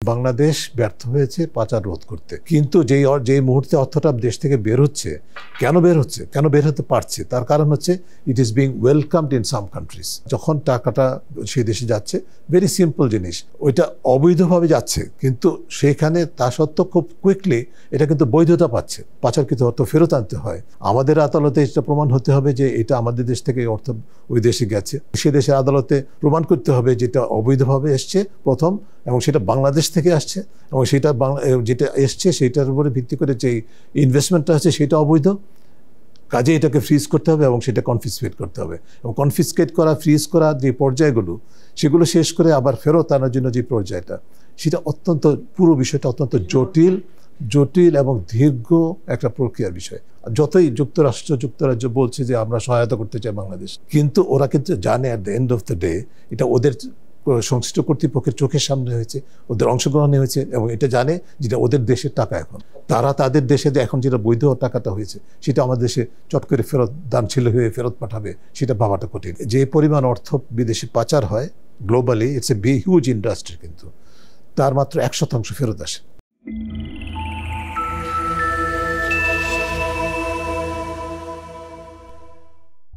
বাংলাদেশ ব্যর্থ হয়েছে পাচার রোধ করতে, কিন্তু যেই মুহূর্তে অর্থটা দেশ থেকে বের হচ্ছে, কেন বের হতে পারছে, তার কারণ হচ্ছে it is being welcomed in some countries. যখন টাকাটা সেই দেশে যাচ্ছে, ভেরি সিম্পল জিনিস, ওইটা অবৈধভাবে যাচ্ছে, কিন্তু সেখানে তা সত্ত্বেও খুব কুইকলি এটা কিন্তু বৈধতা পাচ্ছে, পাচারকৃত অর্থ ফেরত আনতে হয়। আমাদের আদালতে এটা প্রমাণ হতে হবে যে এটা আমাদের দেশ থেকে অর্থ ওই দেশে গেছে, সে দেশের আদালতে প্রমাণ করতে হবে যেটা অবৈধভাবে এসছে প্রথম, এবং সেটা বাংলাদেশ থেকে আসছে, এবং সেটা যেটা এসছে সেটার উপরে ভিত্তি করে যে ইনভেস্টমেন্টটা আছে সেটা অবৈধ, কাজে এটাকে ফ্রিজ করতে হবে এবং সেটা কনফিসকেট করতে হবে। এবং কনফিসকেট করা, ফ্রিজ করা যে পর্যায়গুলো, সেগুলো শেষ করে আবার ফেরত আনার জন্য যে পর্যায়টা, সেটা পুরো বিষয়টা অত্যন্ত জটিল এবং দীর্ঘ একটা প্রক্রিয়ার বিষয়। যতই যুক্তরাজ্য বলছে যে আমরা সহায়তা করতে চাই বাংলাদেশ, কিন্তু ওরা কিন্তু জানে at the end of the day এটা ওদের সংশ্লিষ্ট কর্তৃপক্ষের চোখের সামনে হয়েছে, ওদের অংশগ্রহণে হয়েছে, এবং এটা জানে যেটা ওদের দেশের টাকা। এখন তারা তাদের দেশে এখন যেটা বৈধ টাকাটা হয়েছে সেটা আমাদের দেশে চট করে দান ছিল হয়ে ফেরত পাঠাবে, সেটা ভাবাটা কঠিন। যে পরিমাণ অর্থ বিদেশে পাচার হয় globally, it's a huge industry, কিন্তু তার মাত্র 1% ফেরত আসে।